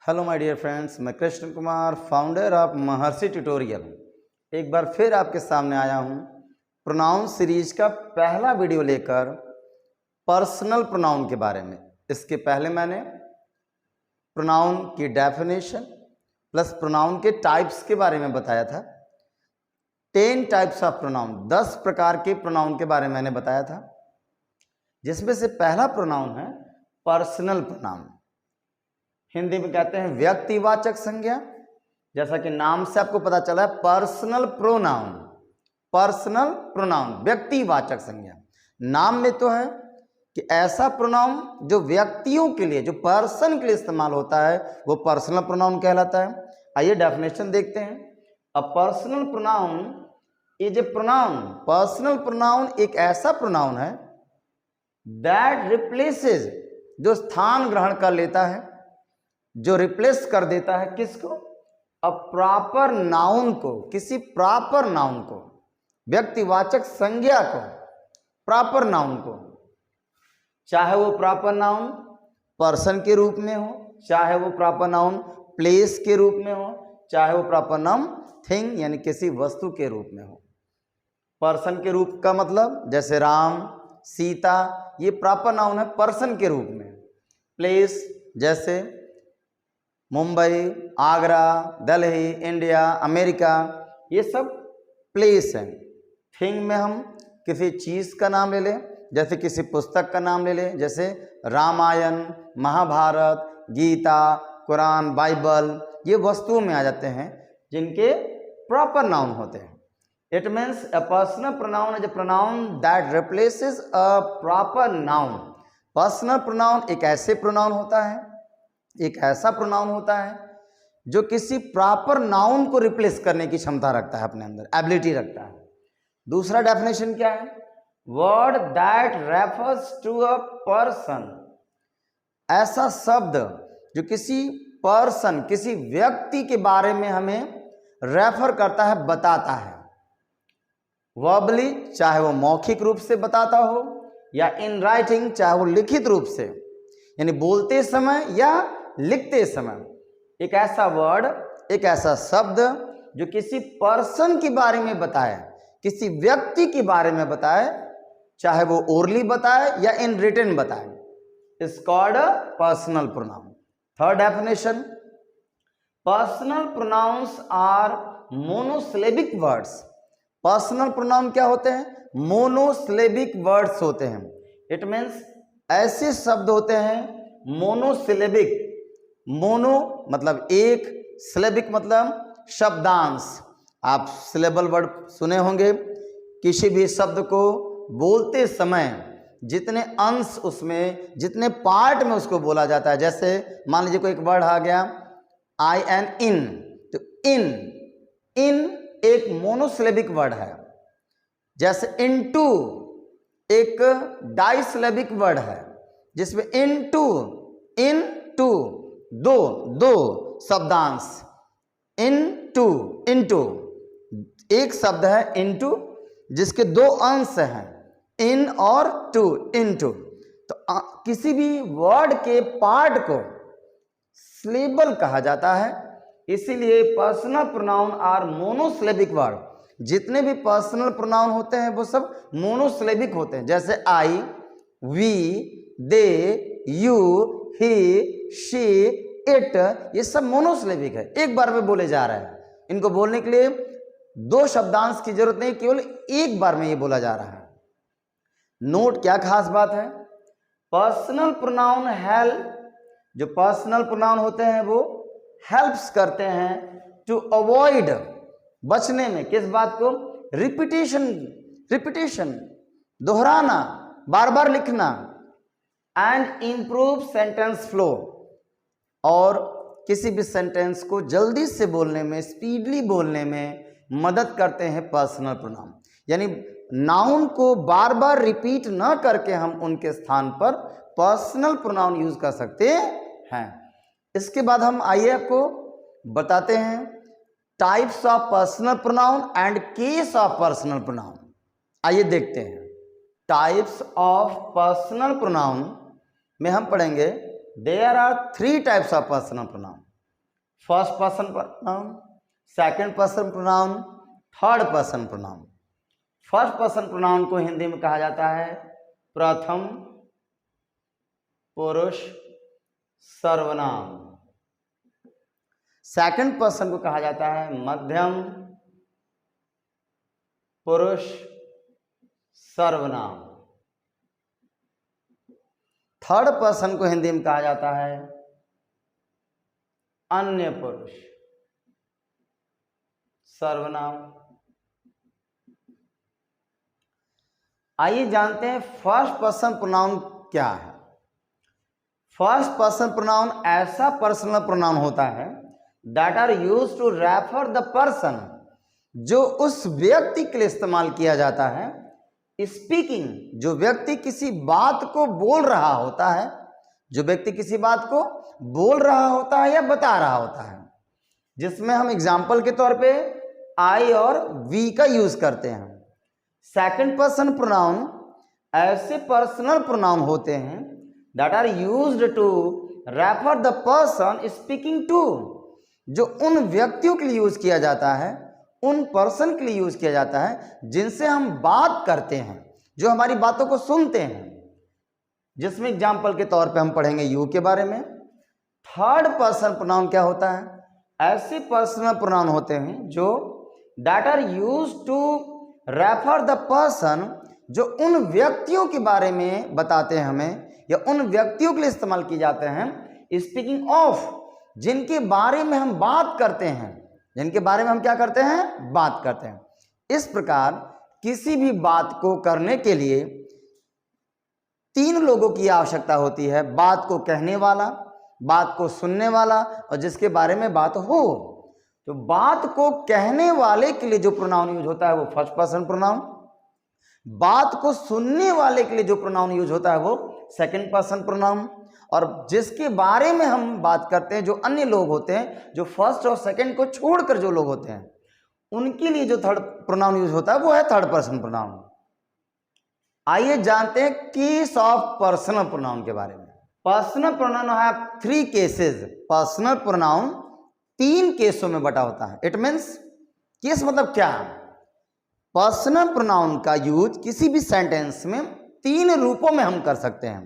Hello my dear friends, मैं Krishna Kumar, founder of Maharshi tutorial, एक बार फिर आपके सामने आया हूँ प्रोनाउन सीरीज का पहला वीडियो लेकर पर्सनल प्रोनाउन के बारे में। इसके पहले मैंने प्रोनाउन की डेफिनेशन प्लस प्रोनाउन के टाइप्स के बारे में बताया था। 10 टाइप्स ऑफ प्रोनाउन, 10 प्रकार के प्रोनाउन के बारे में मैंने बताया था, जिसमें से पहला प्रोनाउन है पर्सनल प्रोनाउन। हिंदी में कहते हैं व्यक्तिवाचक संज्ञा। जैसा कि नाम से आपको पता चला है, पर्सनल प्रोनाउन, पर्सनल प्रोनाउन व्यक्तिवाचक संज्ञा। नाम में तो है कि ऐसा प्रोनाउन जो व्यक्तियों के लिए, जो पर्सन के लिए इस्तेमाल होता है, वो पर्सनल प्रोनाउन कहलाता है। आइए डेफिनेशन देखते हैं। अ personal pronoun is a pronoun, personal pronoun एक ऐसा प्रोनाउन है दैट रिप्लेसेस, जो स्थान ग्रहण कर लेता है, जो रिप्लेस कर देता है किसको? अ प्रॉपर नाउन को, किसी प्रॉपर नाउन को, व्यक्तिवाचक संज्ञा को, प्रॉपर नाउन को। चाहे वो प्रॉपर नाउन पर्सन के रूप में हो, चाहे वो प्रॉपर नाउन प्लेस के रूप में हो, चाहे वो प्रॉपर नाउन थिंग यानी किसी वस्तु के रूप में हो। पर्सन के रूप का मतलब जैसे राम, सीता, ये प्रॉपर नाउन है पर्सन के रूप में। प्लेस जैसे मुंबई, आगरा, दिल्ली, इंडिया, अमेरिका, ये सब प्लेस हैं। थिंग में हम किसी चीज़ का नाम ले लें, जैसे किसी पुस्तक का नाम ले लें, जैसे रामायण, महाभारत, गीता, कुरान, बाइबल, ये वस्तुओं में आ जाते हैं जिनके प्रॉपर नाउन होते हैं। It means a personal pronoun is a pronoun that replaces a proper noun. Personal pronoun एक ऐसे प्रोनाउन होता है, एक ऐसा प्रोनाउन होता है जो किसी प्रॉपर नाउन को रिप्लेस करने की क्षमता रखता है, अपने अंदर एबिलिटी रखता है। दूसरा डेफिनेशन क्या है? Word that refers to a person, ऐसा शब्द जो किसी पर्सन, किसी व्यक्ति के बारे में हमें रेफर करता है, बताता है। वर्बली, चाहे वो मौखिक रूप से बताता हो, या इन राइटिंग, चाहे वो लिखित रूप से, यानी बोलते समय या लिखते समय। एक ऐसा वर्ड, एक ऐसा शब्द जो किसी पर्सन के बारे में बताए, किसी व्यक्ति के बारे में बताए, चाहे वो ओरली बताए या इन रिटन बताए, is called a personal pronoun. Third definition, personal pronouns are monosyllabic words. Personal pronoun क्या होते हैं? मोनोसिलेबिक वर्ड्स होते हैं। इट मीन्स ऐसे शब्द होते हैं मोनोसिलेबिक। मोनो मतलब एक, सिलेबिक मतलब शब्दांश। आप सिलेबल वर्ड सुने होंगे। किसी भी शब्द को बोलते समय जितने अंश उसमें, जितने पार्ट में उसको बोला जाता है, जैसे मान लीजिए कोई एक वर्ड आ गया आई एन इन, तो इन, इन एक मोनोसिलेबिक वर्ड है। जैसे इनटू एक डाइसिलेबिक वर्ड है, जिसमें इनटू, इनटू दो, दो शब्दांश, इनटू, इनटू एक शब्द है इनटू, जिसके दो अंश हैं, इन और टू, इनटू। तो किसी भी वर्ड के पार्ट को सिलेबल कहा जाता है। इसीलिए personal pronoun are monosyllabic word. जितने भी पर्सनल प्रोनाउन होते हैं वो सब मोनोसिलेबिक होते हैं। जैसे I, we, they, you, he, she, it, ये सब मोनोसिलेबिक है, एक बार में बोले जा रहे हैं। इनको बोलने के लिए दो शब्दांश की जरूरत नहीं, केवल एक बार में ये बोला जा रहा है। नोट क्या खास बात है? पर्सनल प्रोनाउन हेल्प, जो पर्सनल प्रोनाउन होते हैं वो हेल्प्स करते हैं टू अवॉइड, बचने में, किस बात को? रिपीटेशन, रिपीटेशन दोहराना, बार बार लिखना, एंड इंप्रूव सेंटेंस फ्लो, और किसी भी सेंटेंस को जल्दी से बोलने में, स्पीडली बोलने में मदद करते हैं पर्सनल प्रोनाउन। यानी नाउन को बार बार रिपीट ना करके हम उनके स्थान पर पर्सनल प्रोनाउन यूज कर सकते हैं। इसके बाद हम आइए आपको बताते हैं types of personal pronoun and case of personal pronoun. आइए देखते हैं। टाइप्स ऑफ पर्सनल प्रोनाउन में हम पढ़ेंगे there are 3 types of personal pronoun. First person pronoun, second person pronoun, third person pronoun. First person pronoun को हिंदी में कहा जाता है प्रथम पुरुष सर्वनाम। सेकंड पर्सन को कहा जाता है मध्यम पुरुष सर्वनाम। थर्ड पर्सन को हिंदी में कहा जाता है अन्य पुरुष सर्वनाम। आइए जानते हैं फर्स्ट पर्सन प्रोनाउन क्या है। फर्स्ट पर्सन प्रोनाउन ऐसा पर्सनल प्रोनाउन होता है that are used to refer the person, जो उस व्यक्ति के लिए इस्तेमाल किया जाता है स्पीकिंग, जो व्यक्ति किसी बात को बोल रहा होता है, जो व्यक्ति किसी बात को बोल रहा होता है या बता रहा होता है, जिसमें हम एग्जाम्पल के तौर पे आई और वी का यूज करते हैं। सेकंड पर्सन प्रोनाउन ऐसे पर्सनल प्रोनाउन होते हैं that are used to refer the person speaking to, जो उन व्यक्तियों के लिए यूज किया जाता है, उन पर्सन के लिए यूज किया जाता है जिनसे हम बात करते हैं, जो हमारी बातों को सुनते हैं, जिसमें एग्जाम्पल के तौर पे हम पढ़ेंगे यू के बारे में। थर्ड पर्सन प्रोनाउन क्या होता है? ऐसे पर्सनल प्रोनाउन होते हैं जो that are use to refer the person, जो उन व्यक्तियों के बारे में बताते हैं हमें, या उन व्यक्तियों के लिए इस्तेमाल किए जाते हैं स्पीकिंग ऑफ, जिनके बारे में हम बात करते हैं, जिनके बारे में हम क्या करते हैं? बात करते हैं। इस प्रकार किसी भी बात को करने के लिए तीन लोगों की आवश्यकता होती है, बात को कहने वाला, बात को सुनने वाला और जिसके बारे में बात हो। तो बात को कहने वाले के लिए जो प्रोनाउन यूज होता है वो फर्स्ट पर्सन प्रोनाउन, बात को सुनने वाले के लिए जो प्रोनाउन यूज होता है वो सेकंड पर्सन प्रोनाउन, और जिसके बारे में हम बात करते हैं जो अन्य लोग होते हैं, जो फर्स्ट और सेकंड को छोड़कर जो लोग होते हैं, उनके लिए जो थर्ड प्रोनाउन यूज होता है वो है थर्ड पर्सन प्रोनाउन। आइए जानते हैं केस ऑफ पर्सनल प्रोनाउन के बारे में। पर्सनल प्रोनाउन है 3 केसेस। पर्सनल प्रोनाउन 3 केसों में बटा होता है। इट मीन्स केस मतलब क्या? पर्सनल प्रोनाउन का यूज किसी भी सेंटेंस में 3 रूपों में हम कर सकते हैं।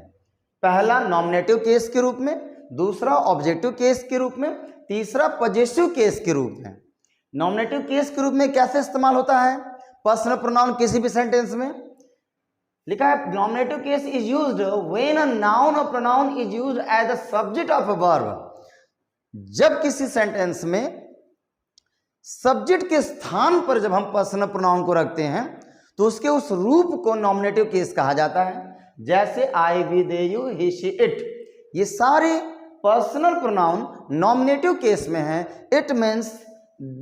पहला नॉमिनेटिव केस के रूप में, दूसरा ऑब्जेक्टिव केस के रूप में, तीसरा पजेसिव केस के रूप में। नॉमिनेटिव केस के रूप में कैसे इस्तेमाल होता है पर्सनल प्रोनाउन किसी भी सेंटेंस में? लिखा है nominative case is used when a noun और pronoun is used as the subject of a verb. जब किसी सेंटेंस में सब्जेक्ट के स्थान पर जब हम पर्सनल प्रोनाउन को रखते हैं तो उसके उस रूप को नॉमिनेटिव केस कहा जाता है। जैसे I, we, they, you, he, she, it, ये सारे पर्सनल प्रोनाउन नॉमिनेटिव केस में हैं। It means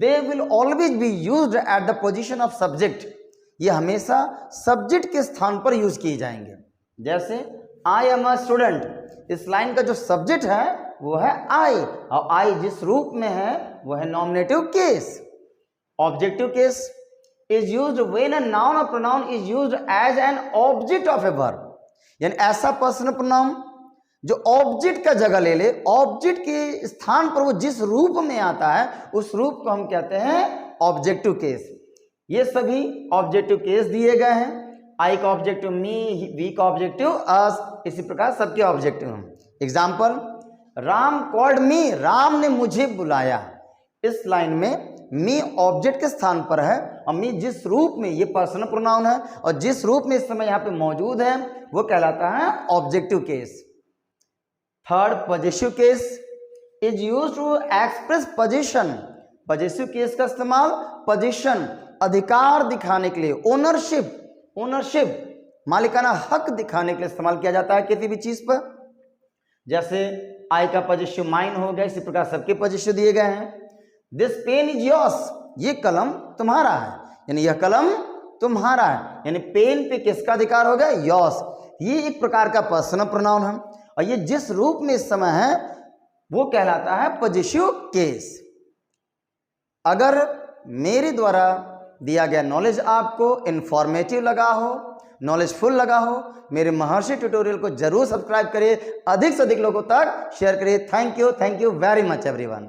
they will always be used at the position of subject. ये हमेशा सब्जेक्ट के स्थान पर यूज किए जाएंगे। जैसे आई एम अ स्टूडेंट, इस लाइन का जो सब्जेक्ट है वो है आई, और आई जिस रूप में है वो है nominative case. Objective case is used when a noun और pronoun is used as an object of a verb, यानी ऐसा पर्सनल प्रोनाउन जो ऑब्जेक्ट का जगह ले ले, ऑब्जेक्ट के स्थान पर वो जिस रूप में आता है उस रूप को हम कहते हैं ऑब्जेक्टिव केस। ये सभी ऑब्जेक्टिव केस दिए गए हैं। आई का ऑब्जेक्टिव मी, वी का ऑब्जेक्टिव अस, इसी प्रकार सबके ऑब्जेक्टिव हम। Example, Ram called me, Ram ने मुझे बुलाया। इस लाइन में मी ऑब्जेक्ट के स्थान पर है और मी जिस रूप में, ये पर्सनल प्रोनाउन है और जिस रूप में इस समय यहाँ पे मौजूद है वो कहलाता है objective case. Third possessive case is used to express position. Possessive case का इस्तेमाल पोजीशन, अधिकार दिखाने के लिए, ओनरशिप, मालिकाना हक दिखाने के लिए इस्तेमाल किया जाता है किसी भी चीज पर। जैसे आई का पजेसिव माइन हो गया, इसी प्रकार सबके पजेसिव दिए गए हैं। दिस पेन इज योर्स, ये कलम तुम्हारा है, यानी यह कलम तुम्हारा है, यानी पेन पे किसका अधिकार हो गया? योर्स। ये एक प्रकार का पर्सनल प्रोनाउन है और ये जिस रूप में इस समय है वो कहलाता है पजेसिव केस। अगर मेरे द्वारा दिया गया नॉलेज आपको इंफॉर्मेटिव लगा हो, नॉलेजफुल लगा हो, मेरे महर्षि ट्यूटोरियल को जरूर सब्सक्राइब करिए, अधिक से अधिक लोगों तक शेयर करिए। Thank you very much everyone.